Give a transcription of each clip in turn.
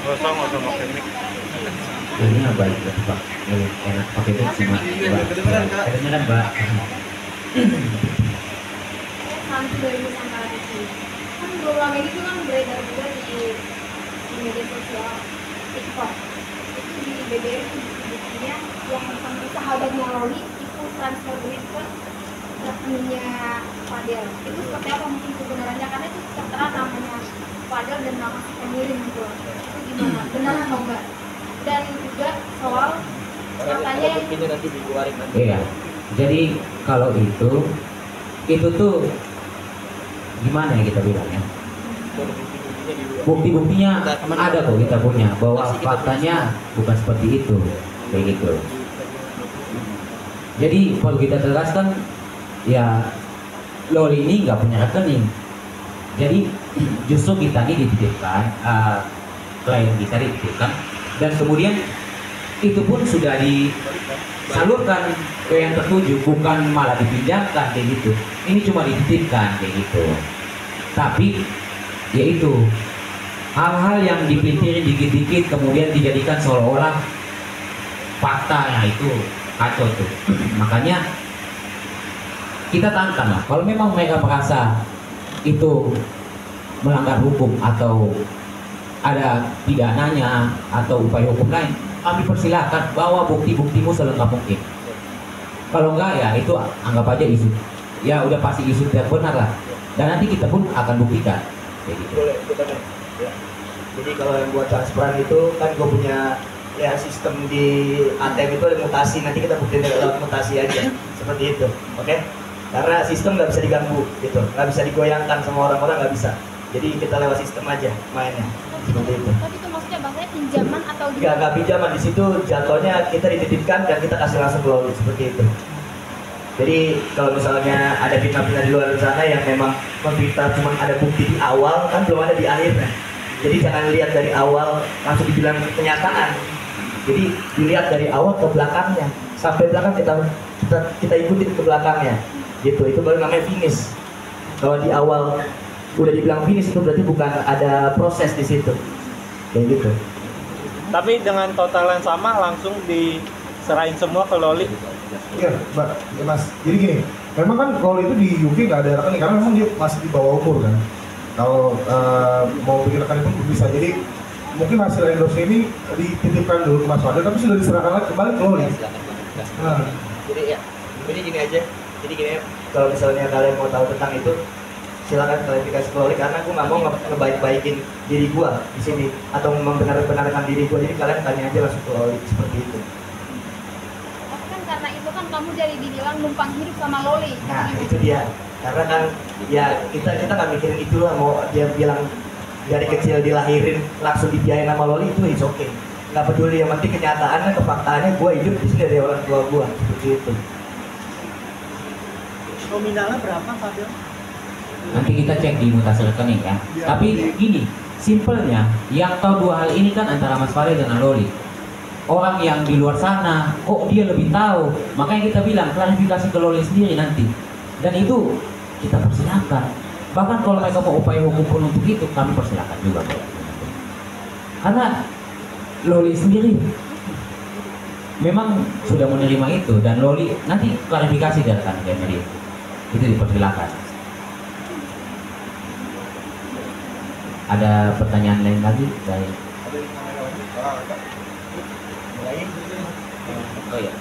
Nggak usah pakai mic. Ini baik Pak, enak pakai mic cuma Mbak. Kedengeran Mbak. Hantu dari Nusantara itu kan belum lama ini tuh kan beredar juga di media sosial TikTok itu di BBM itu buktinya yang sama sahabatnya Loli itu transfer duit ke rekeningnya Fadel. Itu seperti apa mungkin kebenarannya, karena itu tertera namanya Fadel dan nama si pengirim gitu. Itu gimana, benar atau enggak? Dan juga soal katanya yang ini nanti dikeluarin nanti. Iya. Jadi kalau itu tuh gimana ya kita bilangnya? Bukti-buktinya ada kok kita punya bahwa faktanya bukan seperti itu, kayak gitu. Jadi kalau kita tegaskan ya Loli ini nggak punya rekening. Jadi justru kita ini dititipkan, klien kita dititipkan, dan kemudian itu pun sudah disalurkan ke yang tertuju, bukan malah dipindahkan kayak gitu. Ini cuma dititipkan kayak gitu. Tapi yaitu hal-hal yang dipintirin dikit-dikit kemudian dijadikan seolah-olah fakta, nah itu kacau tuh. Makanya kita tantang lah, kalau memang mereka merasa itu melanggar hukum atau ada pidananya atau upaya hukum lain, kami persilahkan bawa bukti-buktimu selengkap mungkin. Kalau enggak ya itu anggap aja isu, ya udah pasti isu tidak benar lah, dan nanti kita pun akan buktikan kayak gitu. Boleh, betul ya. Jadi kalau yang buat transferan itu kan gue punya ya sistem di ATM itu ada mutasi, nanti kita buktiin lewat mutasi aja seperti itu, oke? Karena sistem nggak bisa diganggu gitu, nggak bisa digoyangkan sama orang-orang, nggak bisa. Jadi kita lewat sistem aja mainnya seperti itu. tapi itu maksudnya bahasanya pinjaman atau Nggak pinjaman, di situ jatuhnya kita dititipkan dan kita kasih langsung ke Loli seperti itu. Jadi kalau misalnya ada fitnah-fitnah di luar sana yang memang memfitnah cuma ada bukti di awal, kan belum ada di akhirnya. Jadi jangan lihat dari awal langsung dibilang kenyataan. Jadi dilihat dari awal ke belakangnya, sampai belakang kita ikutin ke belakangnya. Gitu, itu baru namanya finish. Kalau di awal udah dibilang finish itu berarti bukan ada proses di situ. Kayak gitu. Tapi dengan total yang sama langsung diserahin semua ke Loli. Iya, Mbak, ya Mas. Jadi gini, memang kan Loli itu di UK nggak ada rekening karena memang dia masih di bawah umur kan. Kalau mau bikin rekening pun bisa. Jadi mungkin hasil endorse ini dititipkan dulu ke Mas Fadel, tapi sudah diserahkan lagi kembali ke Loli. Nah, Jadi ya, jadi gini aja. Jadi gini, kalau misalnya kalian mau tahu tentang itu, silakan klarifikasi ke Loli, karena aku nggak mau ngebaik-baikin diri gua di sini atau membenar-benarkan diri gua. Jadi kalian tanya aja langsung ke Loli seperti itu. tapi kan karena itu kan kamu jadi dibilang numpang hidup sama Loli. Nah itu dia, karena kan ya kita nggak mikirin itu lah, mau dia bilang dari kecil dilahirin langsung dibiayain sama Loli itu is okay, nggak peduli, yang penting kenyataannya kefaktaannya gua hidup di sini dari orang tua gua seperti itu. Nominalnya berapa Fadil? Nanti kita cek di mutasi rekening ya. Tapi gini, simpelnya yang tahu dua hal ini kan antara Mas Fadel dengan Loli. Orang yang di luar sana, kok dia lebih tahu? Makanya kita bilang klarifikasi ke Loli sendiri nanti. Dan itu kita persilakan. Bahkan kalau mereka mau upaya hukum pun untuk itu, kami persilakan juga. Karena Loli sendiri memang sudah menerima itu, dan Loli nanti klarifikasi dari rekan dia. Itu dipersilakan. Ada pertanyaan lain lagi dari? Oh ya.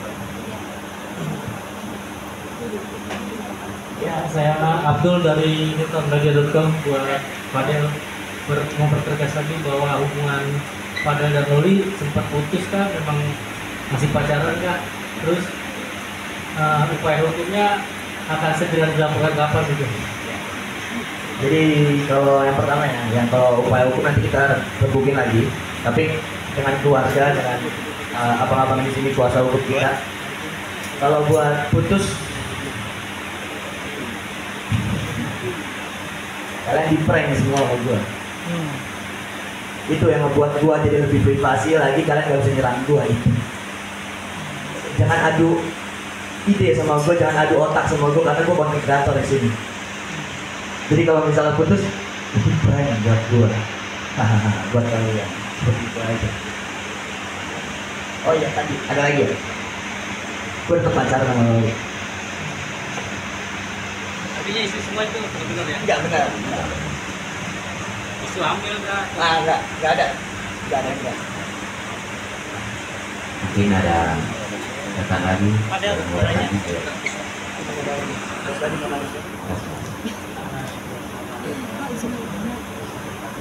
Ya, saya Abdul dari newtonradio.com. Buat Fadel mempertegas lagi bahwa hubungan Fadel dan Loli sempat putus kan, memang masih pacaran kan, terus upaya hukumnya akan segera dilakukan kapan gitu. Jadi kalau yang pertama ya, yang kalau upaya hukum nanti kita rebukin lagi, tapi dengan keluarga, dengan abang-abang di sini kuasa hukum kita. Kalau buat putus, kalian di prank semua sama gue. Itu yang ngebuat gue jadi lebih privasi lagi, kalian gak bisa nyerang gue itu. Jangan adu ide sama gue, jangan adu otak sama gue, karena gue content creator di sini. Jadi kalau misalnya putus, itu prank buat gue, buat kalian. Seperti itu aja. Oh iya tadi ada lagi ya. Gue tetap pacaran sama Loli. Artinya isu semua itu benar ya? Enggak benar. Isu hamil kah? Enggak ada. Enggak. Mungkin ada datang lagi. Ada lagi.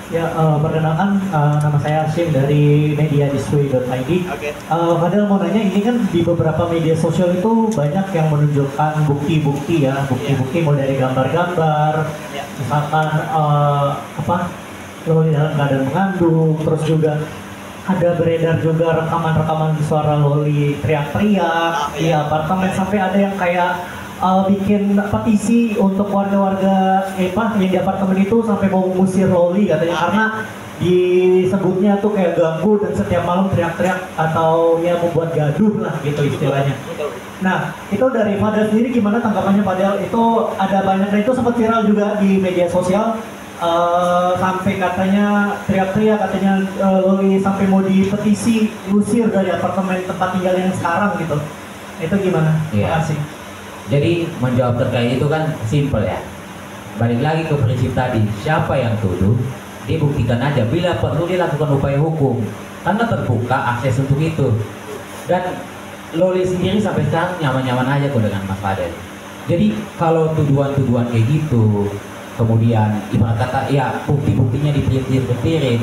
Ya, perkenalkan nama saya Hashim dari mediadisplay.id. Oke. Fadel mau nanya, ini kan di beberapa media sosial itu banyak yang menunjukkan bukti-bukti ya, bukti-bukti mulai dari gambar-gambar, misalkan lo di dalam keadaan mengandung, terus juga ada beredar juga rekaman-rekaman suara Loli teriak-teriak di apartemen, sampai ada yang kayak bikin petisi untuk warga-warga yang di apartemen itu sampai mau mengusir Loli katanya karena disebutnya tuh kayak ganggu dan setiap malam teriak-teriak atau ya membuat gaduh lah gitu istilahnya. Nah itu dari Fadel sendiri gimana tanggapannya Fadel? Itu ada banyak dan itu sempat viral juga di media sosial. Sampai katanya teriak-teriak katanya Loli sampai mau dipetisi usir dari apartemen tempat tinggal yang sekarang gitu. Itu gimana? Terima kasih. Jadi menjawab terkait itu kan simple ya. Balik lagi ke prinsip tadi, siapa yang tuduh, dibuktikan aja. Bila perlu dilakukan upaya hukum, karena terbuka akses untuk itu. Dan Loli sendiri sampai sekarang nyaman-nyaman aja kok dengan Mas Fadel. Jadi kalau tuduhan-tuduhan kayak gitu, kemudian ibarat kata ya bukti-buktinya dipetir-petirin,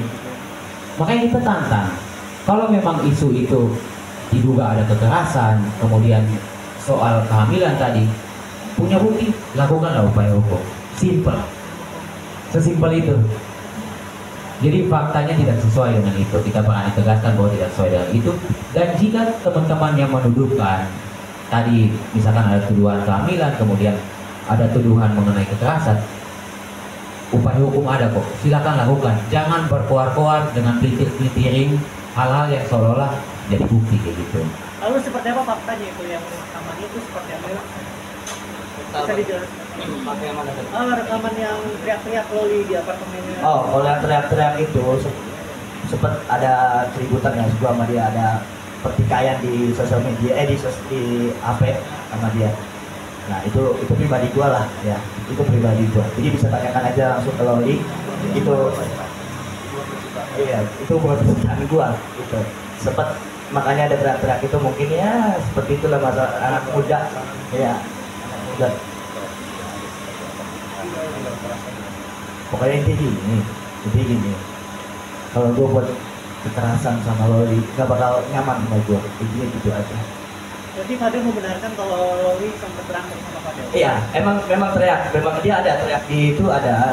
makanya kita tantang. Kalau memang isu itu diduga ada kekerasan, kemudian soal kehamilan tadi, punya bukti, lakukanlah upaya hukum. Simple, sesimpel itu. Jadi faktanya tidak sesuai dengan itu, kita pernah ditegaskan bahwa tidak sesuai dengan itu. Dan jika teman-teman yang menuduhkan tadi, misalkan ada tuduhan kehamilan, kemudian ada tuduhan mengenai kekerasan, upaya hukum ada kok, silakan lakukan. Jangan berkoar-koar dengan pelintir-pelintirin hal-hal yang seolah-olah jadi bukti kayak gitu. Lalu seperti apa faktanya itu yang rekaman itu seperti apa? Bisa dijelaskan? Rekaman yang teriak-teriak Loli di apartemennya. Oh, kalau yang teriak-teriak itu sempat ada keributan ya, gua sama dia ada pertikaian di sosial media, di HP sama dia. Nah itu pribadi gua lah ya, itu pribadi gua. Jadi bisa tanyakan aja langsung ke Loli. Itu bukan pekerjaan gua gitu. Sempat makanya ada teriak-teriak itu mungkin ya seperti itulah masa anak muda ya, anak muda. Pokoknya intinya gini, kalau gue buat kekerasan sama Loli nggak bakal nyaman sama gue, intinya gitu aja. Jadi Fadel membenarkan kalau Loli sempat berantem sama Fadel? Iya, memang teriak, memang dia ada teriak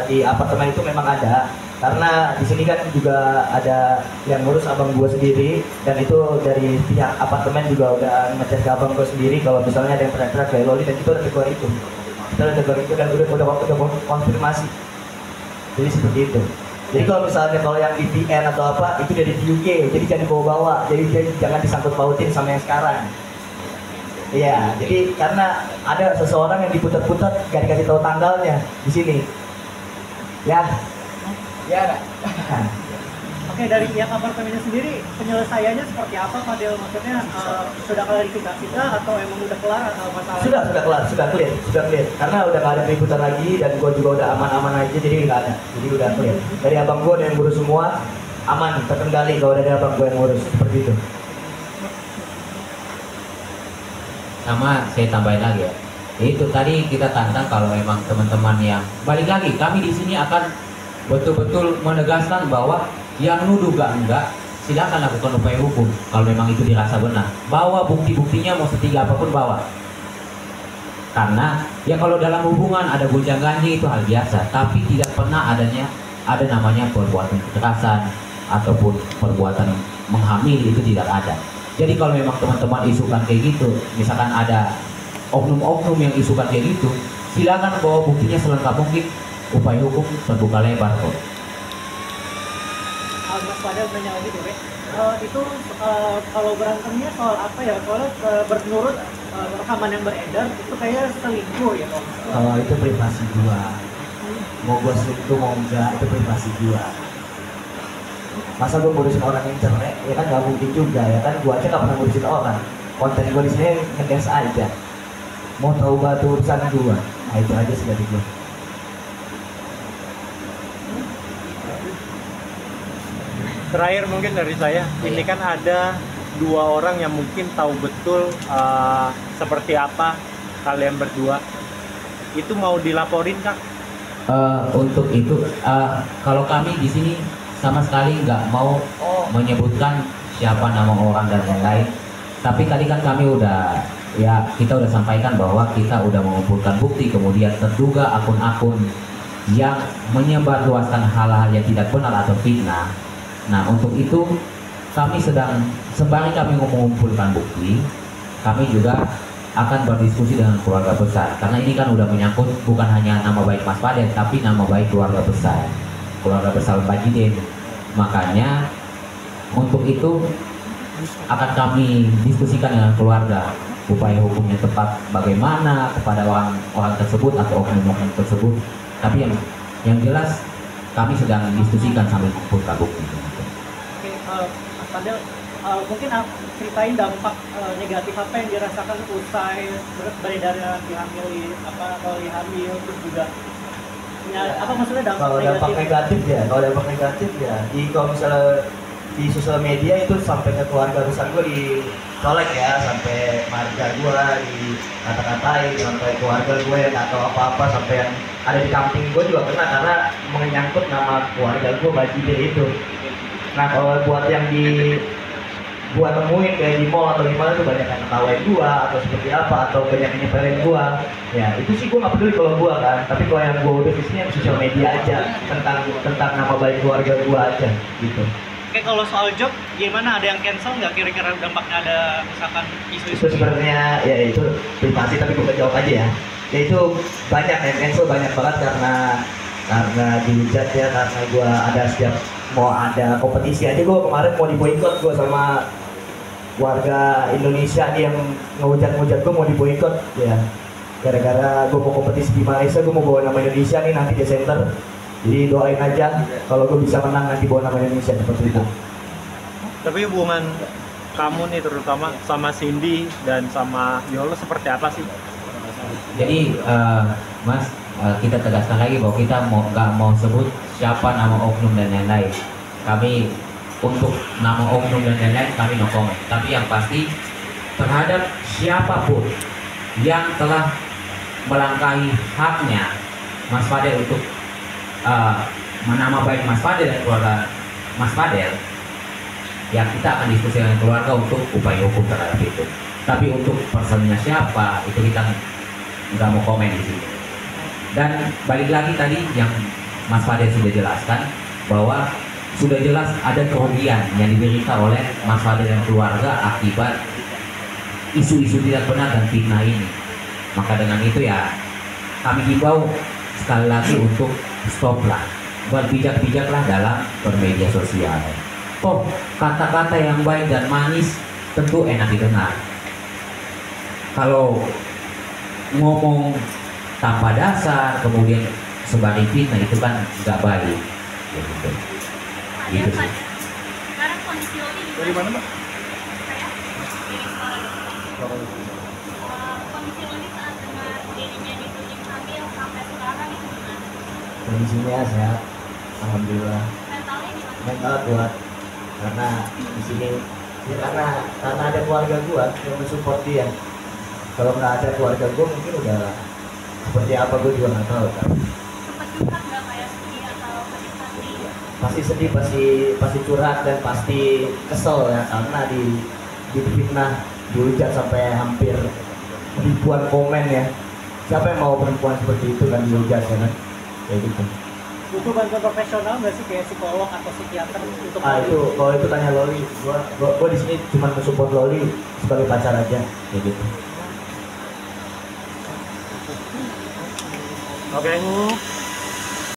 di apartemen itu memang ada. Karena di sini kan juga ada yang ngurus abang gua sendiri, dan itu dari pihak apartemen juga udah ngecek ke abang gua sendiri kalau misalnya ada yang teriak-teriak kayak Loli, dan kita udah tegur itu. Kita udah tegur itu dan udah konfirmasi. Jadi seperti itu. Jadi kalau misalnya yang di VN atau apa itu dari UK, jadi jangan dibawa-bawa, jadi jangan disangkut pautin sama yang sekarang. Iya, jadi karena ada seseorang yang diputar-putar gak dikasih tahu tanggalnya di sini. Ya. Ya, Oke, dari pihak apartemennya sendiri penyelesaiannya seperti apa Fadel? Maksudnya sudah klarifikasi atau emang udah kelar masalah? Sudah kelar, sudah clear. Karena udah nggak ada keributan lagi dan gua juga udah aman-aman aja, jadi nggak ada. Jadi udah clear. Dari abang gua ada yang ngurus semua, aman, terkendali kalau ada abang gua yang ngurus seperti itu. Sama saya tambahin lagi ya. Itu tadi kita tantang kalau memang teman-teman yang balik lagi, kami di sini akan betul-betul menegaskan bahwa yang nuduh enggak, silakan lakukan upaya hukum kalau memang itu dirasa benar. Bawa bukti-buktinya mau setiga apapun bawa. Karena ya kalau dalam hubungan ada gonjang-ganjing itu hal biasa, tapi tidak pernah ada namanya perbuatan kekerasan ataupun perbuatan menghamili, itu tidak ada. Jadi kalau memang teman-teman isukan kayak gitu, misalkan ada oknum-oknum yang isukan kayak gitu, silakan bawa buktinya selengkap mungkin. Upaya hukum terbuka lebar kok. Mas Fadel nanya lagi deh, itu kalau berantemnya soal apa ya? Soalnya menurut rekaman yang beredar itu kayak selingkuh ya Om? Kalau itu privasi gua, mau gua selingkuh mau enggak itu privasi gua. Masa gue ngurusin orang yang cerai, ya kan nggak mungkin juga ya kan, gue aja nggak pernah ngurusin orang. Konten gue di sini ngedance aja. Mau tahu batu urusan gue, nah itu aja sih dari gue. Terakhir mungkin dari saya, ini kan ada dua orang yang mungkin tahu betul seperti apa kalian berdua. Itu mau dilaporin Kak? Untuk itu, kalau kami di sini sama sekali nggak mau menyebutkan siapa nama orang dan lain-lain. Tapi tadi kan kami kita udah sampaikan bahwa kita udah mengumpulkan bukti, kemudian terduga akun-akun yang menyebarluaskan hal-hal yang tidak benar atau fitnah. Nah, untuk itu kami sembari kami mengumpulkan bukti, kami juga akan berdiskusi dengan keluarga besar, karena ini kan udah menyangkut bukan hanya nama baik Mas Fadel, tapi nama baik keluarga besar Bajidin. Makanya untuk itu akan kami diskusikan dengan keluarga upaya hukumnya tepat bagaimana kepada orang tersebut atau oknum-oknum tersebut. Tapi yang jelas kami sedang diskusikan sambil mengumpulkan bukti. Oke, Mas Fadel, mungkin ceritain dampak negatif apa yang dirasakan usai beredarnya dihamil terus juga apa maksudnya dampak Kalau dampak negatif ya, kalau misalnya di sosial media itu sampai ke keluarga besar gue dicolek ya, sampai marga gue dikata-katain, sampai keluarga gue yang nggak tahu apa-apa, sampai yang ada di kampung gue juga kena karena menyangkut nama keluarga gue Bajidin itu. Nah kalau buat yang gua temuin kayak di mall atau gimana tuh banyak yang ketawain gua atau seperti apa atau banyak yang nyepelin gua, ya itu sih gua nggak peduli kalau gua kan, tapi kalau yang gua udah bisnisnya sosial media aja tentang nama baik keluarga gua aja gitu. Oke, kalau soal job gimana, ada yang cancel nggak kira-kira dampaknya, ada misalkan Itu isu-isu sebenarnya ya itu privasi, tapi gua jawab aja ya. Ya itu banyak yang cancel, banyak banget karena dihujat ya, karena gua ada setiap mau ada kompetisi aja gua kemarin mau diboikot gua sama warga Indonesia nih yang ngehujat-ngehujat gue mau diboikot ya, gara-gara gue mau kompetisi di Malaysia, gue mau bawa nama Indonesia nih nanti Desember. Jadi doain aja kalau gue bisa menang nanti bawa nama Indonesia seperti itu. Tapi hubungan kamu nih terutama sama Cindy dan sama Yolo seperti apa sih? Jadi Mas, kita tegaskan lagi bahwa kita nggak mau sebut siapa nama oknum dan lain-lain. Kami untuk nama oknum dan lain-lain kami no comment. Tapi yang pasti terhadap siapapun yang telah melangkahi haknya Mas Fadel untuk menama baik Mas Fadel dan keluarga Mas Fadel, ya kita akan diskusi dengan keluarga untuk upaya hukum terhadap itu. Tapi untuk personnya siapa itu kita nggak mau komen di sini. Dan balik lagi tadi yang Mas Fadel sudah jelaskan bahwa sudah jelas ada kerugian yang diderita oleh Mas Fadel dan keluarga akibat isu-isu tidak benar dan fitnah ini. Maka dengan itu ya kami himbau sekali lagi untuk stoplah, berbijak-bijaklah dalam bermedia sosial. Toh kata-kata yang baik dan manis tentu enak didengar. Kalau ngomong tanpa dasar kemudian sebagai fitnah itu kan nggak baik. Gitu. Gitu sih. Sekarang kondisi Loli Dari mana Mbak? saya dari sekolah. Kondisi Loli saat dengar dirinya dituding hamil sampai sekarang itu gimana? Kondisinya sehat, alhamdulillah. Mentalnya gimana? Mental kuat karena di sini ya karena ada keluarga gua yang mensupport dia. Kalau nggak ada keluarga gua mungkin udah seperti apa gua juga nggak tahu kan. Sempat curhat nggak kayak sedih atau sakit hati? Pasti sedih, pasti curhat dan pasti kesel ya karena difitnah, dihujat sampai hampir ribuan komen ya. Siapa yang mau perempuan seperti itu kan dihujat ya kan? Kayak gitu. butuh bantuan profesional nggak sih kayak psikolog atau psikiater untuk Itu kalau itu tanya Loli, gua di sini cuma mensupport Loli sebagai pacar aja kayak gitu. Oke.